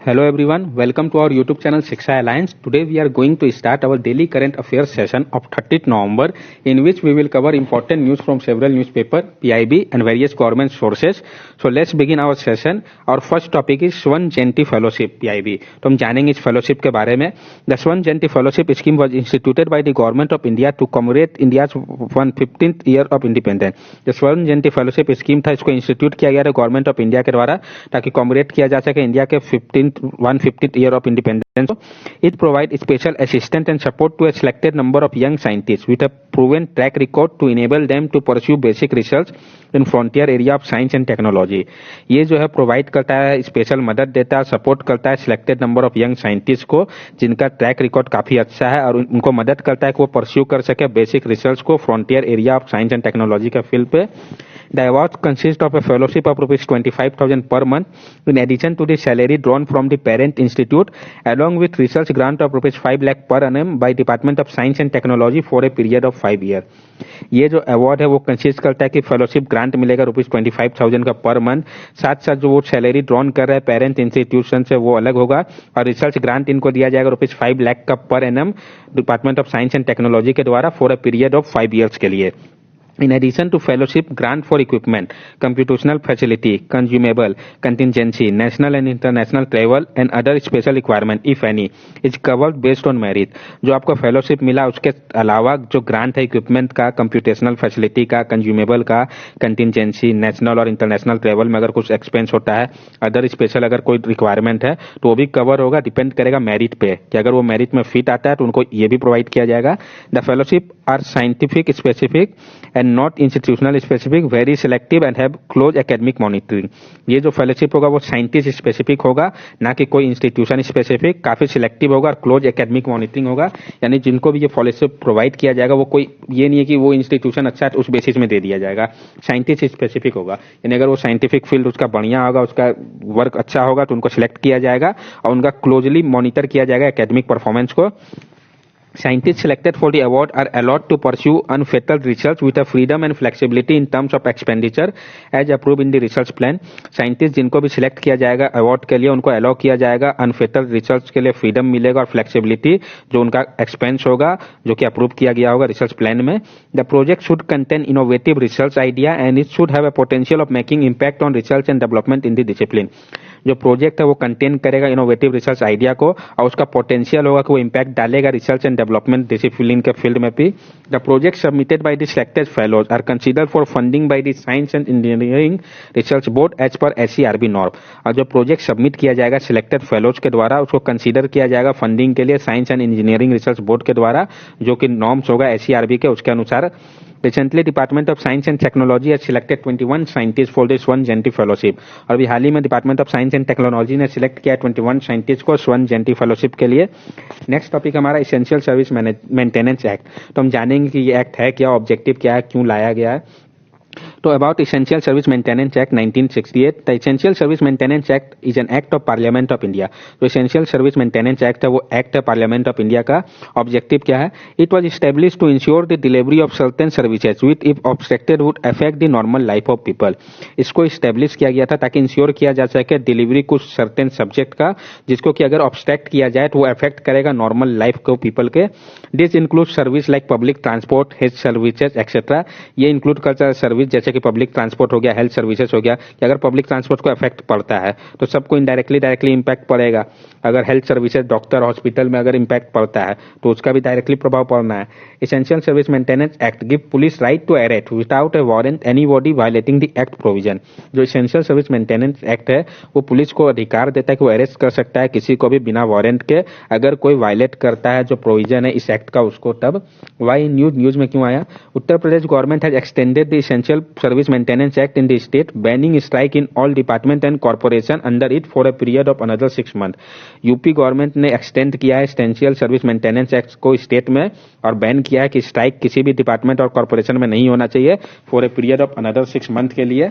Hello everyone, welcome to our YouTube channel Shiksha Alliance. Today we are going to start our daily current affairs session of 30th November in which we will cover important news from several newspapers, PIB and various government sources. So let's begin our session. Our first topic is Swan Jayanti Fellowship PIB. तो हम जानेंगे इस fellowship के बारे में. The Swan Jayanti Fellowship scheme was instituted by the government of India to commemorate India's 115th year of independence. The Swan Jayanti Fellowship scheme था, इसको institute किया गया था गवर्नमेंट ऑफ इंडिया के द्वारा ताकि कॉमरेट किया जा सके इंडिया के 150th year of independence. It provides special assistance and support to a selected number of young scientists with a proven track record to enable them to pursue basic research in frontier area of science and technology. ये जो है provide करता है, special मदद देता है, support करता है selected number of young scientist को जिनका ट्रैक रिकॉर्ड काफी अच्छा है और उनको मदद करता है कि वो परस्यू कर सके बेसिक रिसर्च को frontier area of science and technology के फील्ड पे. The award consists of a fellowship of rupees 25,000 per month in addition to the salary drawn from the parent institute along with research grant of rupees 5 lakh per annum by Department of Science and Technology for a period of 5 years. ये जो award है वो consist करता है कि fellowship grant मिलेगा rupees 25,000 का per month, साथ साथ जो वो सैलरी ड्रॉन कर रहा है पेरेंट इंस्टीट्यूशन से वो अलग होगा और रिसर्च ग्रांट इनको दिया जाएगा रुपीज 5 लाख का per annum department of science and technology के द्वारा for a period of 5 years के लिए. In addition to fellowship, grant for equipment, computational facility, consumable, contingency, national and international travel and other special requirement, if any, is covered based on merit. जो आपको fellowship मिला उसके अलावा जो grant है equipment का, कंप्यूटेशनल फैसिलिटी का, consumable का, कंटिजेंसी, नेशनल और इंटरनेशनल ट्रेवल में अगर कुछ एक्सपेंस होता है, अदर स्पेशल अगर कोई रिक्वायरमेंट है तो वो भी कवर होगा, डिपेंड करेगा मेरिट पे कि अगर वो मेरिट में फिट आता है तो उनको ये भी प्रोवाइड किया जाएगा. The fellowship are scientific specific and not institutional specific, very selective and have close academic monitoring. ये जो फेलोशिप होगा वो साइंटिस्ट स्पेसिफिक होगा, ना कि कोई इंस्टीट्यूशन स्पेसिफिक, काफी सिलेक्टिव होगा और क्लोज एकेडमिक मॉनिटरिंग होगा. यानी जिनको भी ये फेलोशिप प्रोवाइड किया जाएगा वो कोई ये नहीं है कि वो इंस्टीट्यूशन अच्छा है तो उस बेसिस में दे दिया जाएगा, साइंटिस्ट स्पेसिफिक होगा. यानी अगर वो साइंटिफिक फील्ड उसका बढ़िया होगा, उसका वर्क अच्छा होगा तो उनको सिलेक्ट किया जाएगा और उनका क्लोजली मॉनिटर किया जाएगा एकेडमिक परफॉर्मेंस को. Scientists selected for the award are allowed to pursue unfettered research with a freedom and flexibility in terms of expenditure as approved in the research plan. Scientists जिनको भी select किया जाएगा award के लिए उनको allow किया जाएगा अनफेटर्ड रिसर्च के लिए फ्रीडम मिलेगा और फ्लेक्सिबिलिटी जो उनका एक्सपेंस होगा जो कि अप्रूव किया गया होगा रिसर्च प्लान में. The project should contain innovative research idea and it should have a potential of making impact on research and development in the discipline. जो प्रोजेक्ट है वो कंटेन करेगा इनोवेटिव रिसर्च आइडिया को और उसका पोटेंशियल होगा कि वो इम्पैक्ट डालेगा रिसर्च एंड डेवलपमेंट डिसिप्लिन के फील्ड में भी. The project submitted by the selected fellows are considered for funding by the science and engineering research board as per SCRB norm. और जो प्रोजेक्ट सबमिट किया जाएगा सिलेक्टेड फेलोज के द्वारा उसको कंसीडर किया जाएगा फंडिंग के लिए science and engineering research board के द्वारा जो कि नॉर्म्स होगा SCRB के उसके अनुसार. Recently, Department of Science and Technology has selected 21 scientists for the Swan Jayanti Fellowship. और अभी हाल ही में department of science and technology ने सिलेक्ट किया 21 साइंटिस्ट को स्वर्ण जयंती फेलोशिप के लिए. नेक्स्ट टॉपिक हमारा एसेंशियल सर्विस मेंटेनेंस एक्ट. तो हम जानेंगे कि ये एक्ट है क्या, ऑब्जेक्टिव क्या है, क्यों लाया गया है. तो about essential service maintenance act 1968, the essential service maintenance act is an act of parliament of India. तो एसेंशियल सर्विस मेंटेनेंस एक्ट है वो एक्ट है पार्लियामेंट ऑफ इंडिया का. ऑब्जेक्टिव क्या है? It was establish to ensure the delivery of certain services which if obstructed would affect the normal life of people. इसको establish किया गया था ताकि इंश्योर किया जा सके डिलीवरी कुछ सर्टेन सब्जेक्ट का जिसको कि अगर ऑब्स्ट्रक्ट किया जाए तो वो अफेक्ट करेगा नॉर्मल लाइफ को पीपल के. This include service like public transport, health services etcetera. ये इंक्लूड करता है सर्विस जैसे कि पब्लिक ट्रांसपोर्ट हो गया, हेल्थ सर्विसेज हो गया कि अगर पब्लिक ट्रांसपोर्ट को इफेक्ट पड़ता है तो सबको इनडायरेक्टली डायरेक्टली इंपैक्ट पड़ेगा. अगर हेल्थ सर्विसेज डॉक्टर हॉस्पिटल में अगर इंपैक्ट पड़ता है तो उसका भी डायरेक्टली प्रभाव पड़ना है. Essential service maintenance act give police right to arrest without a warrant anybody violating the act provision. जो एसेंशियल सर्विस मेंटेनेंस एक्ट है वो पुलिस को अधिकार देता है कि वो अरेस्ट कर सकता है किसी को भी बिना वारंट के अगर कोई वायलेट करता है जो प्रोविजन है इस एक्ट का उसको. तब वाई न्यूज में क्यों आया? Uttar Pradesh government has extended the essential service Maintenance Act in the state, banning strike in all department and corporation under it for a period of another 6 months. UP government ने extend किया है essential service maintenance act को state में और ban किया है कि strike किसी भी डिपार्टमेंट और कॉर्पोरेशन में नहीं होना चाहिए for a period of another 6 months के लिए.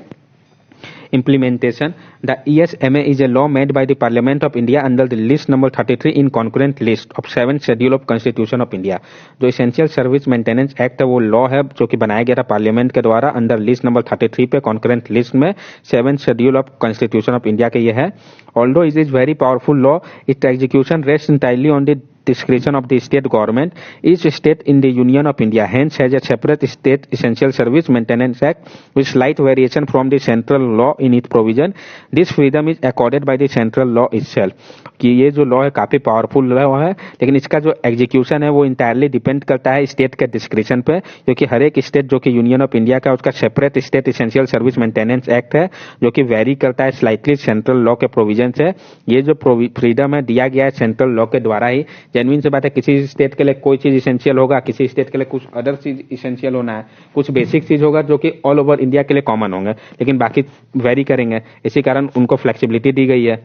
Implementation. The ESMA is a law made by the Parliament of India under the list number 33 in concurrent list of 7 Schedule of Constitution of India. जो Essential Service Maintenance Act है वो law है जो कि बनाया गया था पार्लियामेंट के द्वारा अंडर लिस्ट नंबर 33 पे कॉन्करेंट लिस्ट में 7 schedule of constitution of India के ये है. Although it is very powerful law, its execution rests entirely on the discretion of the state government. Each state in the Union of India hence has a separate state essential service maintenance act with slight variation from the central law in its provision. This freedom is accorded by the central law itself. कि ये जो law है काफी powerful law है, लेकिन इसका जो execution है वो इंटायरली डिपेंड करता है स्टेट के डिस्क्रिप्शन पे, क्योंकि हर एक स्टेट जो कि यूनियन ऑफ इंडिया का उसका separate state essential service maintenance act है जो कि वेरी करता है स्लाइटली सेंट्रल लॉ के प्रोविजन से. ये जो फ्रीडम है दिया गया है सेंट्रल लॉ के द्वारा ही. जेन्युइन से बात है, किसी स्टेट के लिए कोई चीज इसेंशियल होगा, किसी स्टेट के लिए कुछ अदर चीज इसेंशियल होना है, कुछ बेसिक चीज होगा जो कि ऑल ओवर इंडिया के लिए कॉमन होंगे, लेकिन बाकी वेरी करेंगे. इसी कारण उनको फ्लेक्सिबिलिटी दी गई है.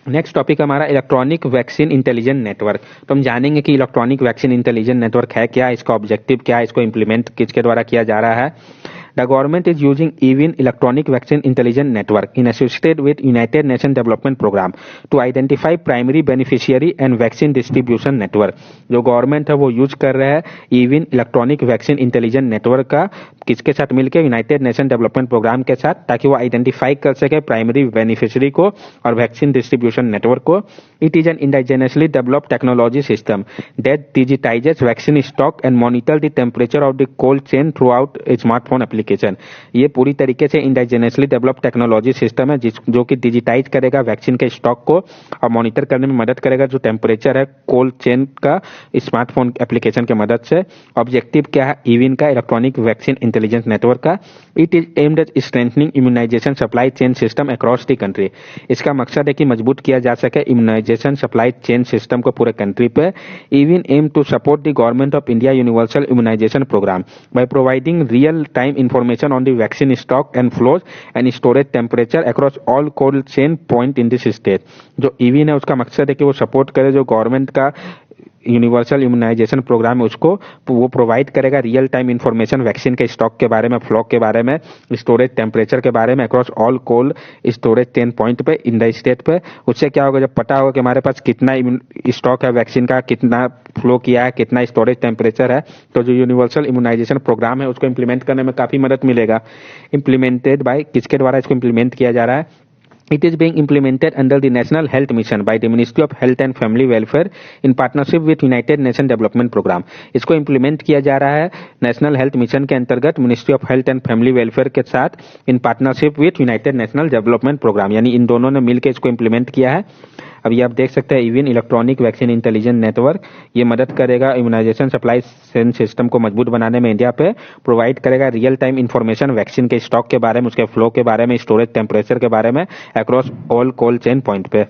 नेक्स्ट टॉपिक हमारा इलेक्ट्रॉनिक वैक्सीन इंटेलिजेंट नेटवर्क. तो हम जानेंगे कि इलेक्ट्रॉनिक वैक्सीन इंटेलिजेंट नेटवर्क है क्या, इसका ऑब्जेक्टिव क्या है, इसको इंप्लीमेंट किसके द्वारा किया जा रहा है. The government is using EVIN Electronic Vaccine Intelligence Network in associated with United Nations Development Program to identify primary beneficiary and vaccine distribution network. जो गवर्नमेंट है वो यूज कर रहा है EVIN Electronic Vaccine Intelligence Network का किसके साथ मिलकर, यूनाइटेड नेशन डेवलपमेंट प्रोग्राम के साथ, ताकि वो आइडेंटिफाई कर सके प्राइमरी बेनिफिशियरी को और वैक्सीन डिस्ट्रीब्यूशन नेटवर्क को. It is an indigenously developed technology system that digitises vaccine stock and monitor the temperature of the cold chain throughout a smartphone application. ये पूरी तरीके से इंडाइजेनियसली डेवलप्ड टेक्नोलॉजी सिस्टम है जो कि डिजिटाइज करेगा vaccine के स्टॉक को और मॉनिटर करने में मदद करेगा जो टेम्परेचर है कोल्ड चेन का स्मार्टफोन एप्लीकेशन की मदद से. ऑब्जेक्टिव क्या है EVIN का, इलेक्ट्रॉनिक वैक्सीन इंटेलिजेंस नेटवर्क का? It is aimed at strengthening immunisation supply chain system across the country. इसका मकसद है कि मजबूत किया जा सके इम्यूनाइजेशन सप्लाई चेन सिस्टम को पूरे कंट्री पे. EVIN aim to support the government of India universal immunisation programme by providing real time information on the vaccine stock and flows and storage temperature across all cold chain point in this state. जो EVIN है उसका मकसद है कि वो support करे जो government का यूनिवर्सल इम्यूनाइजेशन प्रोग्राम है उसको, वो प्रोवाइड करेगा रियल टाइम इंफॉर्मेशन वैक्सीन के स्टॉक के बारे में, फ्लो के बारे में, स्टोरेज टेम्परेचर के बारे में across all cold storage chain point पे इन द स्टेट पे. उससे क्या होगा, जब पता होगा कि हमारे पास कितना स्टॉक है वैक्सीन का, कितना फ्लो किया है, कितना स्टोरेज टेम्परेचर है, तो जो यूनिवर्सल इम्यूनाइजेशन प्रोग्राम है उसको इम्प्लीमेंट करने में काफी मदद मिलेगा. इम्प्लीमेंटेड बाय किसके द्वारा इसको इम्प्लीमेंट किया जा रहा है? It is being implemented under the National Health Mission by the Ministry of Health and Family Welfare in partnership with United Nations Development Program. इसको इम्प्लीमेंट किया जा रहा है नेशनल हेल्थ मिशन के अंतर्गत ministry of health and family welfare के साथ in partnership with united national development programme, यानी इन दोनों ने मिलकर इसको इम्प्लीमेंट किया है. अभी आप देख सकते हैं EVIN electronic vaccine intelligence network, ये मदद करेगा इम्यूनाइजेशन सप्लाई चेन सिस्टम को मजबूत बनाने में इंडिया पे, प्रोवाइड करेगा रियल टाइम इंफॉर्मेशन वैक्सीन के स्टॉक के बारे में, उसके फ्लो के बारे में, स्टोरेज टेम्परेचर के बारे में across all cold chain point पे.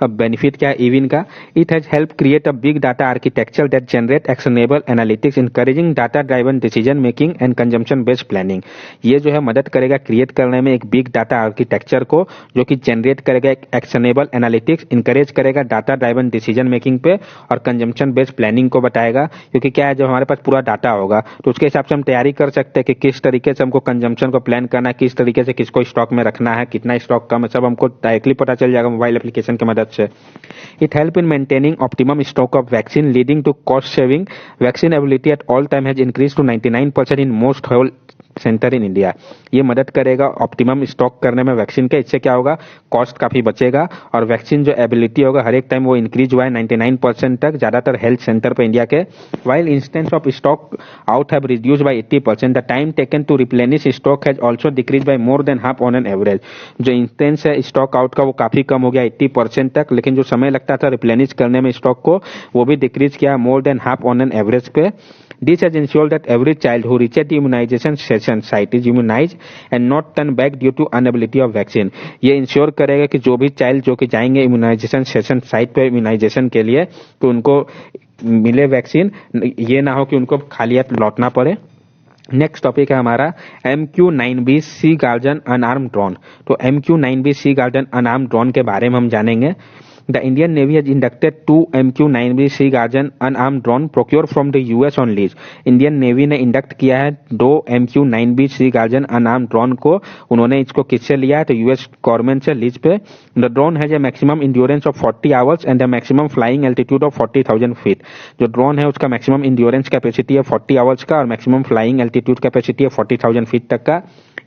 अब बेनिफिट क्या है EVIN का? It has help create a big data architecture that generate actionable analytics encouraging data driven decision making and consumption based planning. ये जो है मदद करेगा क्रिएट करने में एक बिग डाटा आर्किटेक्चर को जो कि जनरेट करेगा एक एक्शनेबल एनालिटिक्स, इनकरेज करेगा डाटा ड्राइवन डिसीजन मेकिंग पे और कंजम्पशन बेस्ड प्लानिंग को बताएगा. क्योंकि क्या है, जब हमारे पास पूरा डाटा होगा तो उसके हिसाब से हम तैयारी कर सकते हैं कि किस तरीके से हमको कंजम्पशन को प्लान करना है, किस तरीके से किसको स्टॉक में रखना है, कितना स्टॉक कम है, सब हमको डायरेक्टली पता चल जाएगा मोबाइल एप्लीकेशन की मदद से. It help in maintaining optimum stock of vaccine leading to cost saving. Vaccine availability at all time has increased to 99% in most whole centre in India. ये मदद करेगा ऑप्टिमम स्टॉक करने में वैक्सीन के. इससे क्या होगा, कॉस्ट काफी बचेगा और वैक्सीन जो एबिलिटी होगा हर एक टाइम वो इंक्रीज हुआ है 99% तक ज्यादातर हेल्थ सेंटर पे इंडिया के. While instance of stock out have reduce by 80%, the time taken to replenish stock has also decrease by more than half on an average. जो इंस्टेंस है स्टॉक आउट का वो काफी कम हो गया 80% तक, लेकिन जो समय लगता था रिप्लेनिश करने में स्टॉक को वो भी डिक्रीज किया मोर than half on an average पे. This has ensured that every child who reaches the immunization session site is immunized and not turned back due to unavailability of vaccine. ये ensure करेगा कि जो भी चाइल्ड जो कि जाएंगे इम्यूनाइजेशन सेशन साइट पे इम्यूनाइजेशन के लिए तो उनको मिले वैक्सीन, ये ना हो कि उनको खाली हाथ लौटना पड़े. नेक्स्ट टॉपिक है हमारा MQ-9B सी गार्डन अनआर्म ड्रोन. तो MQ-9B सी गार्डन अनआर्म ड्रोन के बारे में हम जानेंगे. The Indian navy has inducted 2 MQ-9B Sea Guardian unarmoured drone procure from the US on lease. Indian navy ने इंडक्ट किया है 2 MQ-9B Sea Guardian unarmoured drone को। उन्होंने इसको किससे लिया है? तो यूएस गवर्नमेंट से लीज पे। The drone has a maximum endurance of 40 hours and A maximum flying altitude of 40,000 feet. जो ड्रोन है उसका मैक्सिमम इंड्योरेंस कैपेसिटी है 40 आवर्स का और मैक्सिमम फ्लाइंग एल्टीट्यूड कैपेसिटी है 40,000 फीट तक का।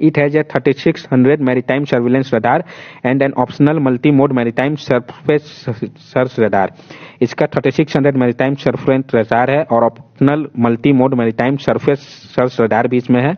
It has a 3600 maritime surveillance radar and an optional multi-mode maritime surface search radar। इसका 3600 maritime surveillance radar है और optional multi-mode maritime surface search radar भी इसमें है।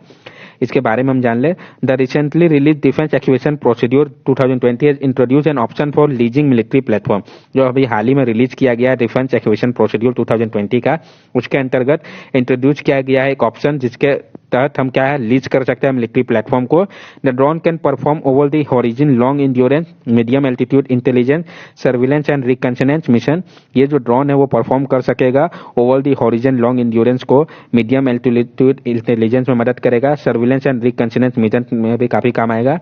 इसके बारे में हम जान ले। The recently release defence acquisition procedure 2020 has introduce an option for leasing military platform. जो अभी हाल ही में रिलीज किया गया डिफेंस एक्विजिशन प्रोसीड्यूर 2020 का, उसके अंतर्गत इंट्रोड्यूस किया गया है एक ऑप्शन जिसके तहत हम क्या है लीज कर सकते हैं मिलिट्री प्लेटफॉर्म को। The drone can perform over the horizon long endurance medium altitude intelligence surveillance and reconnaissance mission. ये जो ड्रोन है वो परफॉर्म कर सकेगा over the horizon long endurance को, मीडियम एल्टीट्यूड इंटेलिजेंस में मदद करेगा, सर्विलेंस एंड रिकंसनेंस मिशन में भी काफी काम आएगा।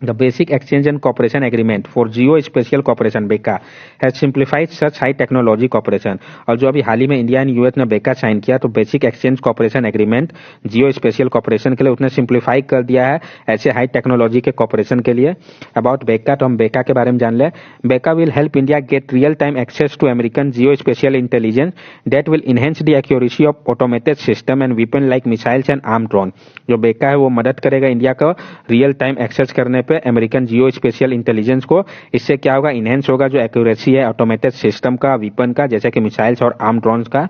The Basic Exchange and Cooperation Agreement for Geospatial Cooperation (BECA) has simplified such high technology cooperation। और जो अभी हाल ही में इंडिया एंड यूएस ने बेका साइन किया तो बेसिक एक्सचेंज कॉपरेशन एग्रीमेंट जियो स्पेशियल कॉपरेशन के लिए उसने सिंप्लीफाई कर दिया है ऐसे हाई टेक्नोलॉजी के कॉपरेशन के लिए। अबाउट बेका, तो हम बेका के बारे में जान ले। BECA will help India get real time access to American geospatial intelligence that will enhance the accuracy of automated system and weapon like missiles and arm drone. जो बेका है वो मदद करेगा इंडिया को रियल टाइम एक्सेस करने पे American geospatial intelligence को। इससे क्या होगा? इनहेंस होगा जो एक्यूरेसी है ऑटोमेटेड सिस्टम का, वीपन का, जैसे कि मिसाइल्स और आर्म ड्रोन्स का।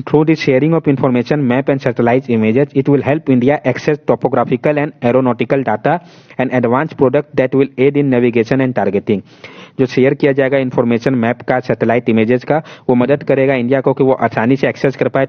Through the sharing of information, map and satellite images, it will help India access topographical and aeronautical data and advanced product that will aid in navigation and targeting। जो share किया जाएगा information map का, satellite images का, वो मदद करेगा India को कि वो आसानी से एक्सेस कर पाए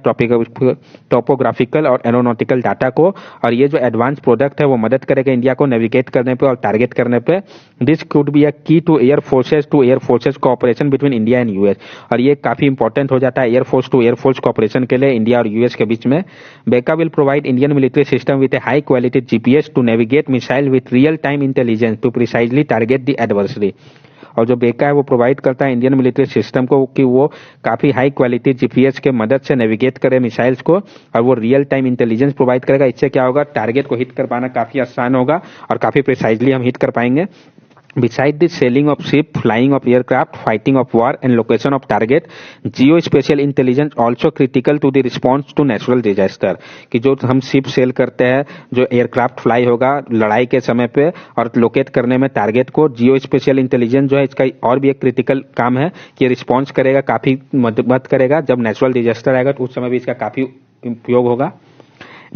टॉपोग्राफिकल और एरोनॉटिकल डाटा को। और ये जो एडवांस प्रोडक्ट है वो मदद करेगा इंडिया को नेविगेट करने पे और टारगेट करने पे। This could be a key to air forces cooperation between India and US. और ये काफी इंपॉर्टेंट हो जाता है एयरफोर्स टू एयरफोर्स कोऑपरेशन के लिए इंडिया और यूएस के बीच में। BECA will provide Indian military system with a high quality GPS to navigate missile with real time intelligence to precisely target the adversary. और जो बेका है वो प्रोवाइड करता है इंडियन मिलिट्री सिस्टम को कि वो काफी हाई क्वालिटी जीपीएस के मदद से नेविगेट करे मिसाइल्स को और वो रियल टाइम इंटेलिजेंस प्रोवाइड करेगा। इससे क्या होगा? टारगेट को हिट कर पाना काफी आसान होगा और काफी प्रिसाइजली हम हिट कर पाएंगे। Besides the sailing of ship, flying of aircraft, fighting of war and location of target, geospatial intelligence also critical to the response to natural disaster। कि जो हम शिप सेल करते हैं, जो एयरक्राफ्ट फ्लाई होगा लड़ाई के समय पे और लोकेट करने में टारगेट को, जियो स्पेशियल इंटेलिजेंस जो है इसका और भी एक क्रिटिकल काम है कि रिस्पॉन्स करेगा, काफी मदद करेगा। जब नेचुरल डिजास्टर आएगा तो उस समय भी इसका काफी उपयोग होगा।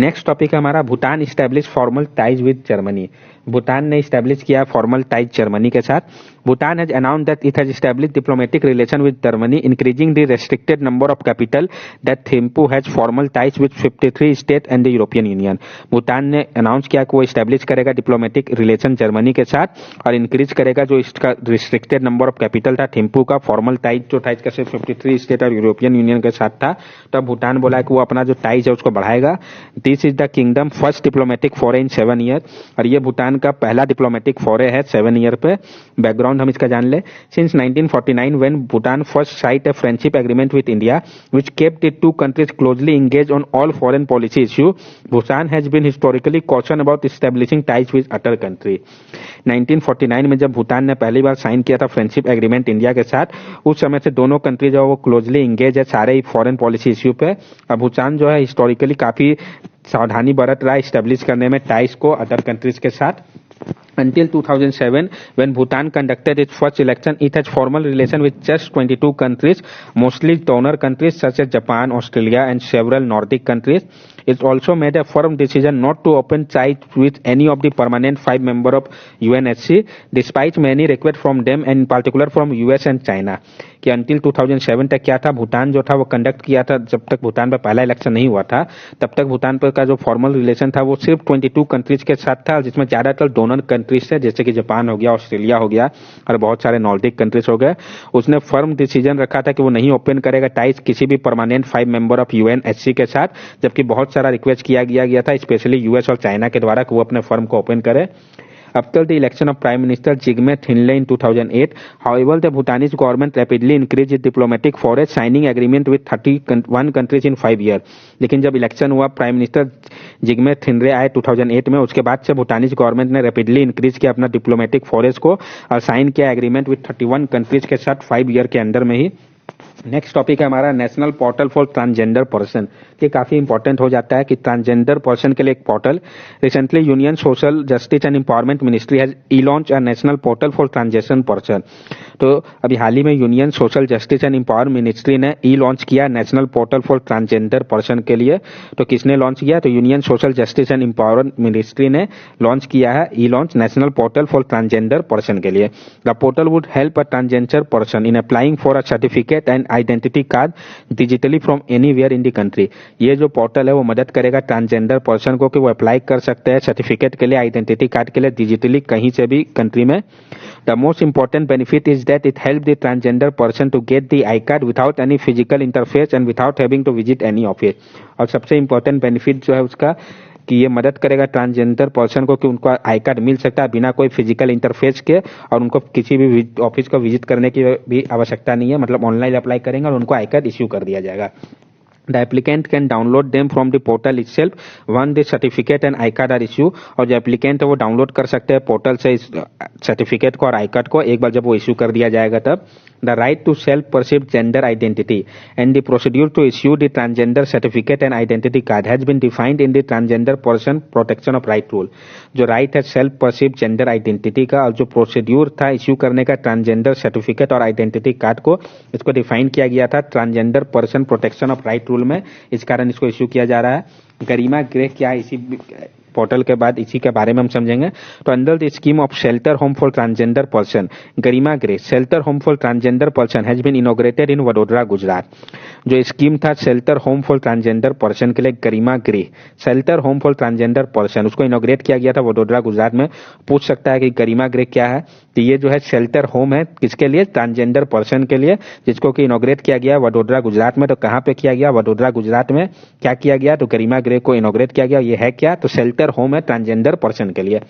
नेक्स्ट टॉपिक है हमारा Bhutan establish formal ties with Germany. Bhutan ने इस्टेब्लिश किया फॉर्मल टाइज जर्मनी के साथ। Bhutan has announced that it has establish diplomatic relation with Germany increasing the restricted number of capital that Thimphu has formal ties with 53 state and the European union. Bhutan ने announce किया कि वो establish करेगा diplomatic relation Germany के साथ और increase करेगा जो इसका रिस्ट्रिक्टेड नंबर ऑफ कैपिटल था थिम्पू का। फॉर्मल टाइज जो था इसका सिर्फ 53 स्टेट और यूरोपियन यूनियन के साथ था। तो भूटान बोला कि वो अपना जो टाइज है उसको बढ़ाएगा। This is the kingdom first diplomatic foray in 7 year. और ये भूटान का पहला डिप्लोमेटिक फॉरे है 7 ईयर पे। बैकग्राउंड हम इसका जान ले। Since 1949 when Bhutan first signed a friendship agreement with India which kept the two countries closely engage on all foreign policy issue, Bhutan has been historically caution about establishing ties with other country. 1949 में जब भूटान ने पहली बार sign किया था friendship agreement India के साथ, उस समय से दोनों कंट्री जो वो क्लोजली एंगेज है सारे ही फॉरेन पॉलिसी इश्यू पे। और भूटान जो है हिस्टोरिकली काफी सावधानी बरत रहा है इस्टेब्लिश करने में टाइज को अदर कंट्रीज के साथ। Until 2007, when Bhutan conducted its first election, it has formal relation with just 22 countries, mostly donor countries such as Japan, Australia, and several Nordic countries. It also made a firm decision not to open ties with any of the permanent 5 members of UNSC, despite many requests from them, and in particular from US and China. कि until 2007 तक क्या था, भूटान जो था वो conduct किया था, जब तक भूटान पर पहला इलेक्शन नहीं हुआ था तब तक भूटान पर का जो फॉर्मल रिलेशन था वो सिर्फ 22 कंट्रीज के साथ था, जिसमें ज्यादातर डोनर कंट्रीज थे जैसे कि जापान हो गया, ऑस्ट्रेलिया हो गया और बहुत सारे नॉर्डिक कंट्रीज हो गए। उसने फर्म डिसीजन रखा था कि वो नहीं ओपन करेगा टाइज किसी भी परमानेंट 5 मेंबर ऑफ यूएनएससी के साथ, जबकि बहुत सारा रिक्वेस्ट किया गया था स्पेशली यूएस और चाइना के द्वारा कि वो अपने फर्म को ओपन करे। after the election of Prime Minister Jigme Thinley in 2008. However, the Bhutanese government rapidly increased its diplomatic force, signing agreement with 31 countries in 5 years. लेकिन जब इलेक्शन हुआ प्राइम मिनिस्टर जिग्मे थिनरे आए 2008 में, उसके बाद से भूटानीज गवर्नमेंट ने रैपिडली इंक्रीज किया अपना डिप्लोमेटिक फोर्स को और साइन किया एग्रीमेंट विद 31 कंट्रीज के साथ 5 ईयर के अंदर में ही। नेक्स्ट टॉपिक है हमारा national portal for transgender person. ये काफी इंपॉर्टेंट हो जाता है कि ट्रांसजेंडर पर्सन के लिए एक portal. Recently union social justice and empowerment ministry has launch a national portal for transgender person. तो अभी हाल ही में union social justice and empowerment ministry ने लॉन्च किया national portal for transgender person के लिए। तो किसने लॉन्च किया? तो union social justice and empowerment ministry ने लॉन्च किया है launch national portal for transgender person के लिए। The portal would help a transgender person in applying for a certificate and identity card digitally from anywhere in the country. ये जो portal है वो मदद करेगा ट्रांसजेंडर पर्सन को कि वो अप्लाई कर सकते हैं सर्टिफिकेट के लिए, आइडेंटिटी कार्ड के लिए डिजिटली कहीं से भी कंट्री में। The most important benefit is that it help the transgender person to get the I card without any physical interface and without having to visit any office. और सबसे important benefit जो है उसका कि ये मदद करेगा ट्रांसजेंडर पर्सन को कि उनको आई कार्ड मिल सकता है बिना कोई फिजिकल इंटरफेस के, और उनको किसी भी ऑफिस को विजिट करने की भी आवश्यकता नहीं है। मतलब ऑनलाइन अप्लाई करेंगे और उनको आई कार्ड इश्यू कर दिया जाएगा। The applicant can download them from the portal itself once the certificate and I-card are issued। और जो एप्लीकेंट है वो डाउनलोड कर सकते हैं पोर्टल से इस सर्टिफिकेट को और आई कार्ड को एक बार जब वो इश्यू कर दिया जाएगा तब। The right to self-perceived gender identity and the procedure to issue the transgender certificate and identity card has been defined in the Transgender Person Protection of Right Rule। जो right है सेल्फ परसीव्ड जेंडर आइडेंटिटी का और जो procedure था issue करने का transgender certificate और identity card को, इसको डिफाइन किया गया था transgender person protection of right rule में। इस कारण इसको इश्यू किया जा रहा है। गरिमा गृह क्या है इसी पोर्टल के बाद इसी के बारे में हम समझेंगे। तो under the scheme of shelter home for transgender person, Garima Griha shelter home for transgender person has been inaugurated in Vadodara Gujarat. जो स्कीम था shelter home for transgender person के लिए Garima Griha shelter home for transgender person, उसको इनॉग्रेट किया गया था वडोदरा गुजरात में। पूछ सकता है कि गरिमा गृह क्या है? तो ये जो है शेल्टर होम है किसके लिए? ट्रांसजेंडर पर्सन के लिए, जिसको कि इनॉग्रेट किया गया वडोदरा गुजरात में। तो कहाँ पे किया गया? वडोदरा गुजरात में। क्या किया गया? तो गरिमा गृह को इनॉग्रेट किया गया। ये है क्या? तो शेल्टर होम है ट्रांसजेंडर पर्सन के लिए।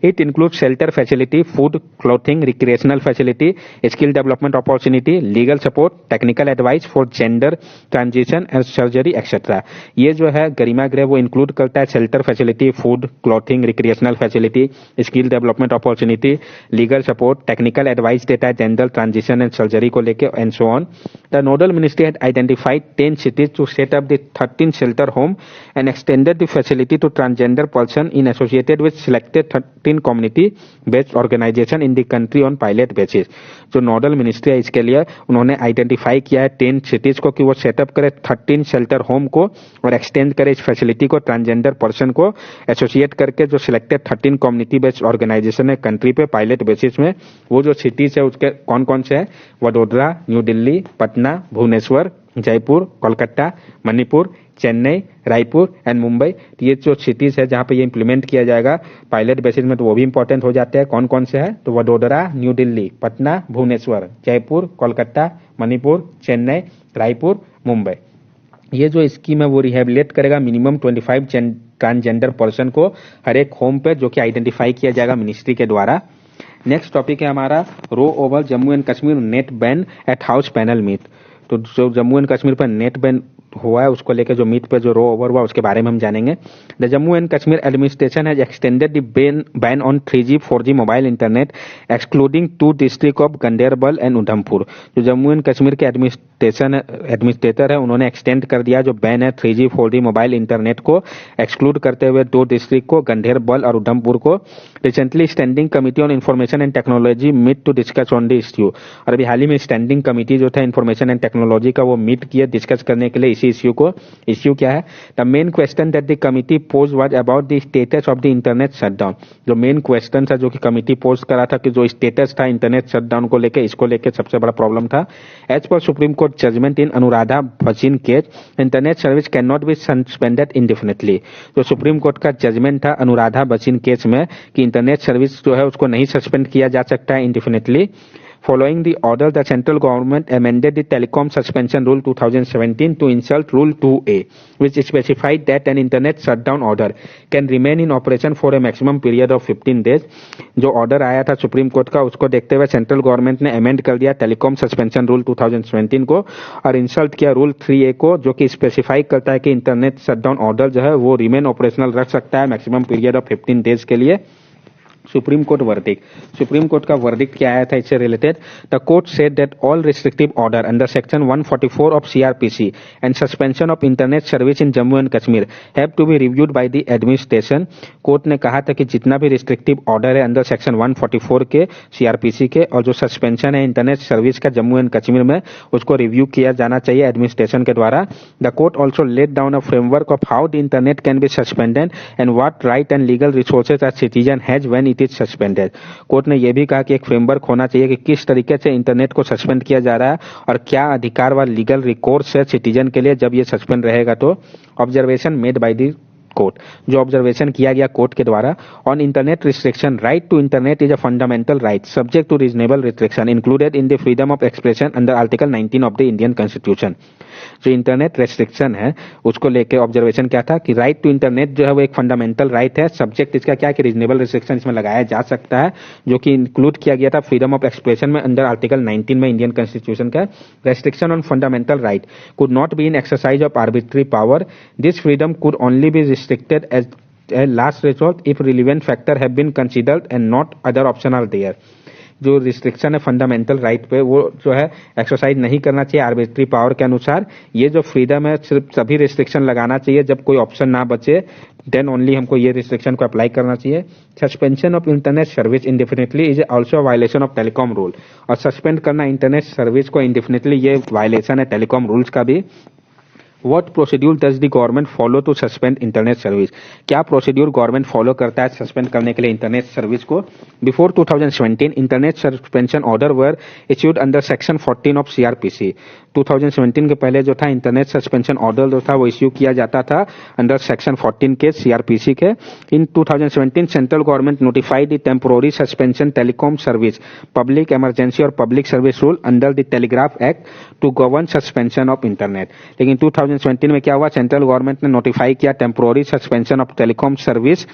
It includes shelter facility, food, clothing, recreational facility, skill development opportunity, legal support, technical advice for gender transition and surgery etc। ये जो है गरिमा गृह वो इंक्लूड करता है shelter facility, food, clothing, recreational facility, skill development opportunity, legal support, technical advice देता है gender transition and surgery को लेके and so on. The nodal ministry had identified 10 cities to set up the 13 shelter home and extended the facility to transgender person in associated with selected 13 community based organisation in the country on pilot basis. जो nodal ministry है इसके लिए उन्होंने identify किया है 10 cities को कि वो सेटअप करे 13 शेल्टर होम को और एक्सटेंड करे इस फैसिलिटी को ट्रांसजेंडर पर्सन को एसोसिएट करके जो सिलेक्टेड 13 कम्युनिटी बेस्ड ऑर्गेनाइजेशन है कंट्री पे पायलट बेसिस में। वो जो सिटीज है उसके कौन कौन से है? Vadodara, New Delhi, Patna, Bhubaneswar, Jaipur, Kolkata, Manipur, Chennai, Raipur and Mumbai. तो ये जो सिटीज है जहां पे ये इंप्लीमेंट किया जाएगा पायलट बेसिस में, तो वो भी इंपॉर्टेंट हो जाते हैं। कौन कौन से है? तो वडोदरा, न्यू दिल्ली, पटना, भुवनेश्वर, जयपुर, कोलकाता, मणिपुर, चेन्नई, रायपुर, मुंबई। ये जो स्कीम है वो रिहेबिलिट करेगा मिनिमम 25 ट्रांसजेंडर पर्सन को हर एक होम पे, जो कि आइडेंटिफाई किया जाएगा मिनिस्ट्री के द्वारा। नेक्स्ट टॉपिक है हमारा row over Jammu and Kashmir net ban at house panel meet. तो जो जम्मू एंड कश्मीर पर नेट बैन हुआ है उसको लेकर जो मीट पे जो रो ओवर हुआ उसके बारे में हम जानेंगे। The Jammu and Kashmir administration has extended the ban on 3G 4G mobile internet excluding 2 district of Ganderbal and Udhampur. जो जम्मू एंड कश्मीर के एडमिनिस्ट्रेटर है उन्होंने एक्सटेंड कर दिया जो बैन है 3G 4G मोबाइल इंटरनेट को एक्सक्लूड करते हुए 2 डिस्ट्रिक्ट को, गंडेरबल और उधमपुर को। Recently standing committee on information and technology meet to discuss on the issue. और अभी हाल ही में स्टैंडिंग कमिटी जो था इन्फॉर्मेशन एंड टेक्नोलॉजी का वो मीट किया डिस्कस करने के लिए इसी इश्यू को। इश्यू क्या है? The main question that the committee pose was about the status of the internet shutdown. जो मेन क्वेश्चन था जो कि कमिटी पोज करा था कि जो स्टेटस था इंटरनेट शटडाउन को लेकर, इसको लेकर सबसे बड़ा प्रॉब्लम था। As per supreme court judgement in Anuradha Bhasin case, internet service can not be suspended indefinitely. जो सुप्रीम कोर्ट का जजमेंट था अनुराधा भसीन केस में कि इंटरनेट सर्विस जो है उसको नहीं सस्पेंड किया जा सकता है इंडेफिनिटली। Following the order, the central government amended the Telecom Suspension Rule 2017 to insert Rule 2A, which specified that an internet shutdown order can remain in operation for a maximum period of 15 days जो order आया था supreme court का, उसको देखते हुए central government ने amend कर दिया टेलीकॉम सस्पेंशन रूल 2017 को और इंसल्ट किया रूल 3A को, जो कि स्पेसिफाई करता है कि इंटरनेट शटडाउन ऑर्डर जो है वो रिमेन ऑपरेशनल रख सकता है मैक्सिमम पीरियड ऑफ 15 डेज के लिए। सुप्रीम कोर्ट का वर्डिक्ट क्या आया था इससे related? The court said that all restrictive order under section 144 of CRPC and suspension of internet service in Jammu and Kashmir have to be reviewed by the administration. Court ने कहा था कि जितना भी रिस्ट्रिक्टिव ऑर्डर है अंडर सेक्शन 144 के CRPC के और जो सस्पेंशन है इंटरनेट सर्विस का जम्मू एंड कश्मीर में, उसको रिव्यू किया जाना चाहिए एडमिनिस्ट्रेशन के द्वारा। The court also laid down a framework of how the internet can be suspended and what right and legal resources are citizen has when it is suspended. Court ने यह भी कहा कि एक फ्रेमवर्क होना चाहिए कि किस तरीके से इंटरनेट को सस्पेंड किया जा रहा है और क्या अधिकार व लीगल रिकोर्स है सिटीजन के लिए जब ये सस्पेंड रहेगा। तो observation made by the court, जो ऑब्जर्वेशन किया गया कोर्ट के द्वारा on internet restriction, right to internet is a fundamental right subject to reasonable restriction included in the freedom of expression under article 19 of the Indian constitution. जो internet restriction है उसको लेके observation क्या था कि राइट टू इंटरनेट जो है वो एक फंडामेंटल राइट है, सब्जेक्ट इसका क्या है कि रीजनेबल रिस्ट्रिक्शन इसमें लगाया जा सकता है, जो कि इंक्लूड किया गया था फ्रीडम ऑफ एक्सप्रेशन में अंडर आर्टिकल 19 में इंडियन कॉन्स्टिट्यूशन का। Restriction on fundamental right could not be in exercise of arbitrary power, this freedom could only be restricted as a last resort if relevant factor have been considered and not other option are there। जो restriction है fundamental right पे वो जो है exercise नहीं करना चाहिए arbitrary power के अनुसार। ये जो फ्रीडम है सिर्फ सभी रिस्ट्रिक्शन लगाना चाहिए जब कोई ऑप्शन ना बचे, देन ओनली हमको ये रिस्ट्रिक्शन को अप्लाई करना चाहिए। Suspension of internet service इंडेफिनिटली is also violation of telecom rule, और सस्पेंड करना इंटरनेट सर्विस को इंडेफिनिटली ये वायलेशन है टेलीकॉम रूल्स का भी। What procedure does the government follow to suspend internet service? क्या प्रोसीड्यूर गवर्नमेंट फॉलो करता है सस्पेंड करने के लिए इंटरनेट सर्विस को? Before 2017 internet suspension order were issued under section 14 of CRPC। 2017 के पहले जो था इंटरनेट सस्पेंशन ऑर्डर जो था वो इश्यू किया जाता था अंडर सेक्शन 14 के CRPC के। In 2017 central government notified the temporary suspension telecom service public emergency और public service rule under the telegraph act to govern suspension of internet. लेकिन 2017 में क्या हुआ, सेंट्रल गवर्नमेंट ने नोटिफाई किया temporary suspension of telecom service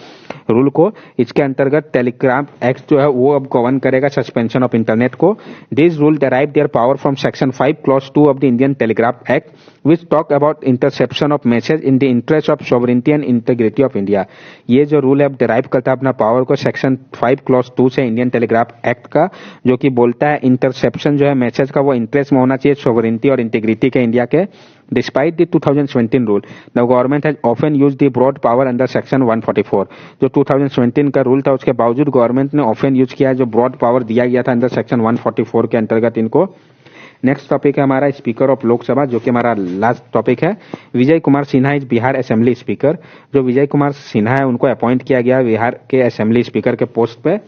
rule को। इसके अंतर्गत टेलीग्राफ एक्ट जो है वो अब गवर्न करेगा सस्पेंशन ऑफ इंटरनेट को। This rule derive their power from section 5 clause 2 of the Indian Telegraph Act, which talk about interception of message in the interest of sovereignty and integrity of India। ये जो rule है अब derive करता है अपना power को section 5 clause 2 से Indian telegraph act का, जो कि बोलता है इंटरसेप्शन जो है मैसेज का वो इंटरेस्ट में होना चाहिए सोवरेंटी और इंटीग्रिटी के इंडिया के। Despite the 2017 rule, the government has often used the broad power under section 144। जो 2017 का रूल था उसके बावजूद गवर्नमेंट ने ऑफन यूज किया है जो ब्रॉड पावर दिया गया था अंडर सेक्शन 144 के अंतर्गत इनको। नेक्स्ट टॉपिक है हमारा स्पीकर ऑफ लोकसभा, जो कि हमारा लास्ट टॉपिक है। Vijay Kumar Sinha is Bihar assembly speaker. जो विजय कुमार सिन्हा है उनको अपॉइंट किया गया बिहार के असेंबली स्पीकर के पोस्ट पे।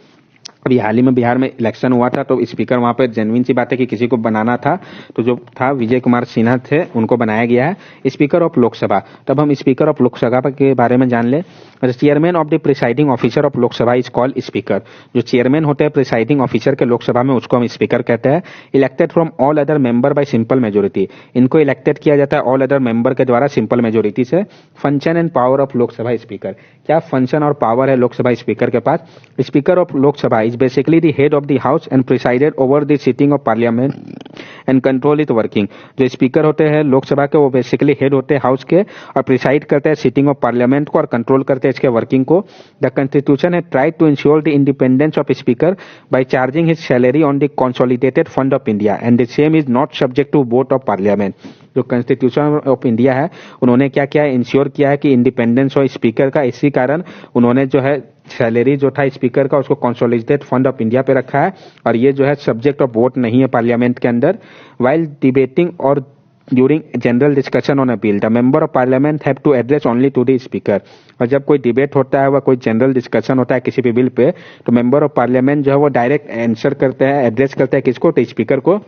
अभी हाल ही में बिहार में इलेक्शन हुआ था तो स्पीकर वहां पर जेन्युइन सी बात है कि किसी को बनाना था, तो जो था विजय कुमार सिन्हा थे उनको बनाया गया है स्पीकर ऑफ लोकसभा। तब हम स्पीकर ऑफ लोकसभा के बारे में जान ले। Chairman of the presiding officer of Lok Sabha is called speaker. जो चेयरमैन होते हैं प्रिसाइडिंग ऑफिसर के लोकसभा में उसको हम स्पीकर कहते हैं। Elected from all other member by simple majority, इनको इलेक्टेड किया जाता है ऑल अदर मेंबर के द्वारा सिंपल मेजोरिटी से। Function and power of Lok Sabha speaker, क्या फंक्शन और पावर है लोकसभा स्पीकर के पास? Speaker of Lok Sabha is basically the head of the house and presided over the sitting of parliament and control its working। जो speaker होते हैं लोकसभा के वो बेसिकली हेड होते हैं हाउस के और प्रिसाइड करते हैं सिटिंग ऑफ पार्लियामेंट को और कंट्रोल करते हैं इसके वर्किंग को। The constitution has tried to ensure the independence of speaker by charging his salary on the consolidated fund of India and the same is not subject to vote of parliament. जो constitution of India है उन्होंने क्या किया है, ensure किया है कि independence हो स्पीकर का, इसी कारण उन्होंने जो है सैलरी जो था स्पीकर का उसको कंसोलिडेटेड फंड ऑफ इंडिया पे रखा है और ये जो है सब्जेक्ट ऑफ वोट नहीं है पार्लियामेंट के अंदर। वाइल डिबेटिंग और during general discussion on a bill the member of parliament have to address only to the speaker. और जब कोई डिबेट होता है व कोई जनरल डिस्कशन होता है किसी भी बिल पे तो मेंबर ऑफ पार्लियामेंट जो है वो डायरेक्ट आंसर करते हैं, एड्रेस करते हैं किसको, तो स्पीकर को।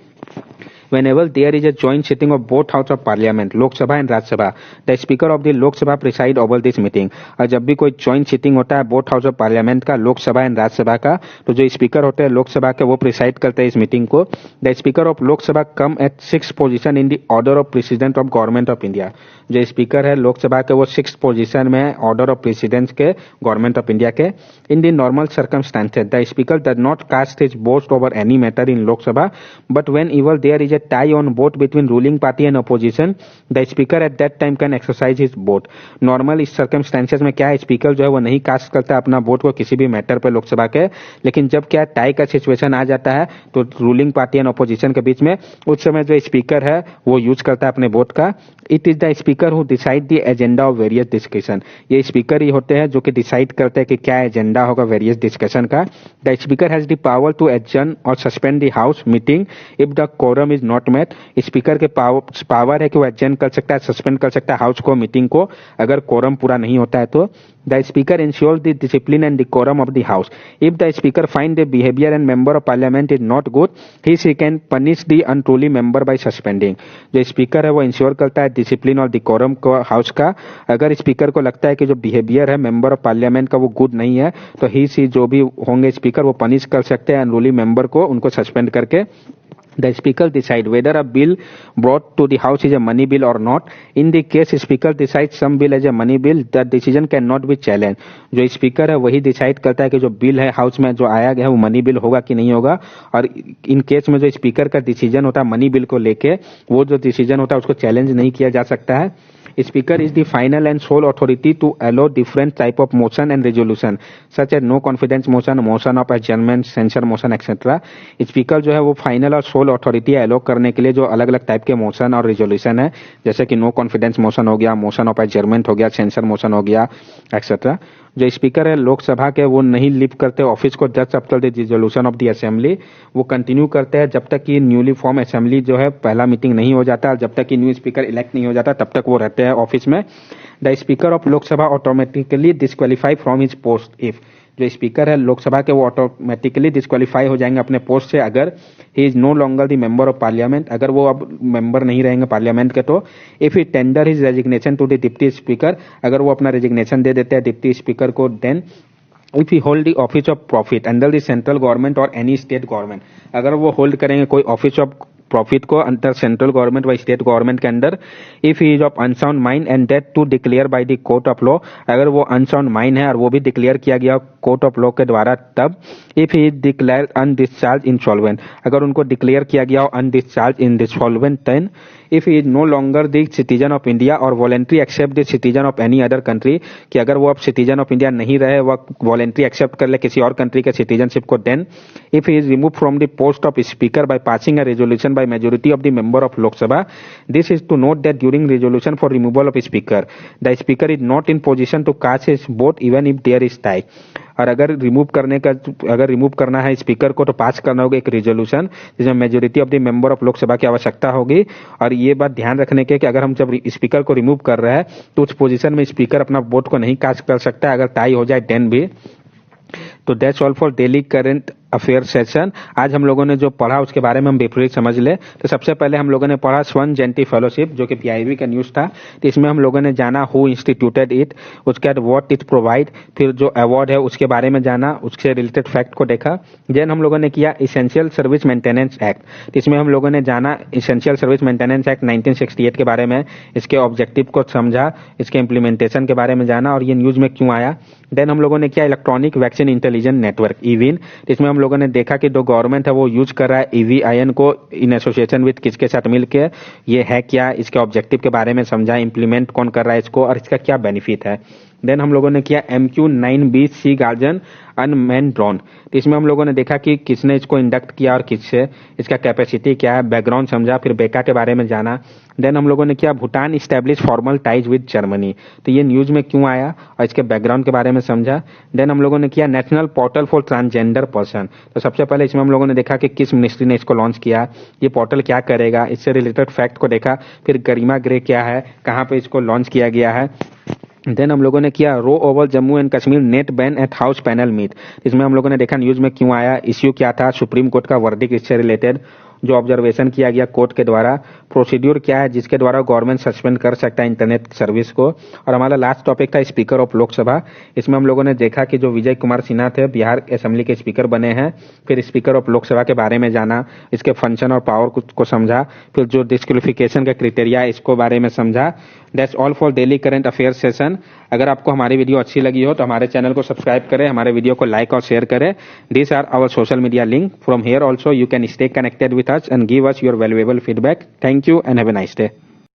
whenever there is a joint sitting of both house of parliament, Lok Sabha and Rajya Sabha, the speaker of the Lok Sabha preside over this meeting. और जब भी कोई joint sitting होता है both house of parliament का, लोक सभा and राज्य सभा का, तो जो स्पीकर होते हैं लोक सभा के वो प्रिसाइड करते हैं इस मीटिंग को. The speaker of Lok Sabha come at 6th position in the order of president of government of India. जो स्पीकर है लोक सभा के वो 6th पोजीशन में ऑर्डर ऑफ प्रेसिडेंट के गवर्नमेंट ऑफ इंडिया के. In the normal circumstances the speaker does not cast his vote over any matter in Lok Sabha, but whenever there is a tie on vote between ruling party and opposition, the speaker at that time can exercise his vote. Normal इस circumstances में क्या है, speaker जो है वो नहीं cast करता अपना वोट को किसी भी मैटर पे लोकसभा के. लेकिन जब क्या टाई का सिचुएशन आ जाता है तो रूलिंग पार्टी एंड अपोजिशन के बीच में, उस समय जो स्पीकर है वो यूज करता है अपने वोट का. It is the speaker who decide the agenda of various discussion. ये स्पीकर ही होते हैं जो कि डिसाइड करते हैं कि क्या एजेंडा होगा वेरियस डिस्कशन का. The speaker has the power to adjourn और suspend the house meeting if the quorum is not met. Speaker के पावर है कि वो एडजर्न कर सकता है, सस्पेंड कर सकता है हाउस को, मीटिंग को, अगर कोरम पूरा नहीं होता है तो. The speaker ensures the discipline and decorum of the house. If the speaker finds the behavior and member of parliament is not good, he can punish the unruly member by suspending. जो speaker है वो ensure करता है discipline और decorum को house का. अगर speaker को लगता है कि जो बिहेवियर है मेंबर ऑफ पार्लियामेंट का वो गुड नहीं है, तो ही जो भी होंगे स्पीकर वो पनिश कर सकते हैं अनरूली मेंबर को, उनको सस्पेंड करके. The speaker decide whether a bill brought to the house is a money bill or not. In the case speaker decides some bill as a money bill, the decision cannot be challenged. जो speaker है वही decide करता है कि जो bill है house में जो आया गया है वो मनी बिल होगा कि नहीं होगा. और इन केस में जो स्पीकर का डिसीजन होता है मनी बिल को लेके, वो जो डिसीजन होता है उसको चैलेंज नहीं किया जा सकता है. Speaker is the final and sole authority to allow different type of motion and resolution, such as no confidence motion, motion of adjournment, censure motion, etc. Speaker जो है वो फाइनल और सोल अथॉरिटी है अलो करने के लिए जो अलग अलग टाइप के मोशन और रेजोल्यूशन है, जैसे कि नो कॉन्फिडेंस मोशन हो गया, मोशन ऑफ एडजर्नमेंट हो गया, सेंसर मोशन हो गया, एक्सेट्रा. जो स्पीकर है लोकसभा के वो नहीं लीव करते ऑफिस को just after the resolution of the assembly. वो कंटिन्यू करते हैं जब तक कि न्यूली फॉर्म असेंबली जो है पहला मीटिंग नहीं हो जाता, जब तक कि न्यू स्पीकर इलेक्ट नहीं हो जाता तब तक वो रहते हैं ऑफिस में. The speaker of Lok Sabha automatically disqualify from his post if. जो स्पीकर है लोकसभा के वो ऑटोमेटिकली डिस्क्वालीफाई हो जाएंगे अपने पोस्ट से अगर he is no longer the member of parliament, अगर वो अब मेंबर नहीं रहेंगे पार्लियामेंट के. तो if he tender his resignation to the deputy speaker, अगर वो अपना रेजिग्नेशन दे देते हैं डिप्टी स्पीकर को, then if he hold the office of profit under the central government और एनी स्टेट गवर्नमेंट, अगर वो होल्ड करेंगे कोई ऑफिस ऑफ प्रॉफिट को अंडर सेंट्रल गवर्नमेंट व स्टेट गवर्नमेंट के अंदर, if he is of unsound mind and that to declare by the court of law, अगर वो अनसाउंड माइंड है और वो भी डिक्लेयर किया गया कोर्ट ऑफ लॉ के द्वारा तब. If he is declare undischarge insolvent, अगर उनको डिक्लेयर किया गया हो undischarge insolvent, then if he is no longer the citizen of India और voluntary accept the citizen of any other country, कि अगर वो अब सिटीजन ऑफ इंडिया नहीं रहे, वह वॉलेंट्री एक्सेप्ट कर ले किसी और कंट्री के सिटीजनशिप को, then if he is remove from the post of speaker by passing a resolution by majority of the member of Lok Sabha. This is to note that during resolution for removal of speaker, the speaker is not in position to cast his vote even if there is tie. और अगर remove करना है speaker को तो पास करना होगा एक resolution जिसमें majority of the member of Lok Sabha की आवश्यकता होगी. और ये बात ध्यान रखने के कि अगर हम जब स्पीकर को रिमूव कर रहे हैं तो उस पोजीशन में स्पीकर अपना वोट को नहीं कास्ट कर सकता अगर टाई हो जाए देन भी. तो that's all for daily current affair session. आज हम लोगों ने जो पढ़ा उसके बारे में हम ब्रीफली समझ ले. तो सबसे पहले हम लोगों ने पढ़ा स्वर्ण जयंती फेलोशिप जो कि पीआईबी का न्यूज था. तो इसमें हम लोगों ने जाना हु इंस्टीट्यूटेड इट, उसके बाद व्हाट इट प्रोवाइड, फिर जो अवार्ड है उसके बारे में जाना, उससे रिलेटेड फैक्ट को देखा. देन हम लोगों ने किया इसेंशियल सर्विस मेंटेनेंस एक्ट. तो इसमें हम लोगों ने जाना इसेंशियल सर्विस मेंटेनेंस एक्ट 1968 के बारे में, इसके ऑब्जेक्टिव को समझा, इसके इम्प्लीमेंटेशन के बारे में जाना और ये न्यूज में क्यों आया. देन हम लोगों ने किया electronic vaccine intelligence network eVIN. इसमें हम लोगों ने देखा कि जो गवर्नमेंट है वो यूज कर रहा है ईवीआईएन को इन एसोसिएशन विद किसके साथ मिलकर, ये है क्या, इसके ऑब्जेक्टिव के बारे में समझा, इंप्लीमेंट कौन कर रहा है इसको और इसका क्या बेनिफिट है. देन हम लोगों ने किया MQ-9B सी गार्जन अनमैन ड्रोन. तो इसमें हम लोगों ने देखा कि किसने इसको इंडक्ट किया और किससे, इसका कैपेसिटी क्या है, बैकग्राउंड समझा, फिर बेका के बारे में जाना. देन हम लोगों ने किया Bhutan establish formal ties with Germany. तो ये न्यूज में क्यों आया और इसके बैकग्राउंड के बारे में समझा. देन हम लोगों ने किया national portal for transgender person. तो सबसे पहले इसमें हम लोगों ने देखा कि किस मिनिस्ट्री ने इसको लॉन्च किया, ये पोर्टल क्या करेगा, इससे रिलेटेड फैक्ट को देखा. फिर गरिमा ग्रे क्या है, कहाँ पे इसको लॉन्च किया गया है. देन हम लोगों ने किया row over Jammu and Kashmir net ban at house panel meet. इसमें हम लोगों ने देखा न्यूज में क्यों आया, इश्यू क्या था, सुप्रीम कोर्ट का वर्डिक इससे रिलेटेड. जो ऑब्जर्वेशन किया गया कोर्ट के द्वारा, प्रोसीड्यूर क्या है जिसके द्वारा गवर्नमेंट सस्पेंड कर सकता है इंटरनेट सर्विस को, और हमारा लास्ट टॉपिक था स्पीकर ऑफ लोकसभा। इसमें हम लोगों ने देखा कि जो विजय कुमार सिन्हा थे बिहार असेंबली के स्पीकर बने हैं, फिर स्पीकर ऑफ लोकसभा के बारे में जाना, इसके फंक्शन और पावर को समझा, फिर जो डिस्क्वालिफिकेशन का क्राइटेरिया इसको बारे में समझा। That's all for daily current affair session. अगर आपको हमारी वीडियो अच्छी लगी हो तो हमारे चैनल को सब्सक्राइब करें, हमारे वीडियो को लाइक और शेयर करें। These are our social media link. From here also you can stay connected with us and give us your valuable feedback. Thank you and have a nice day.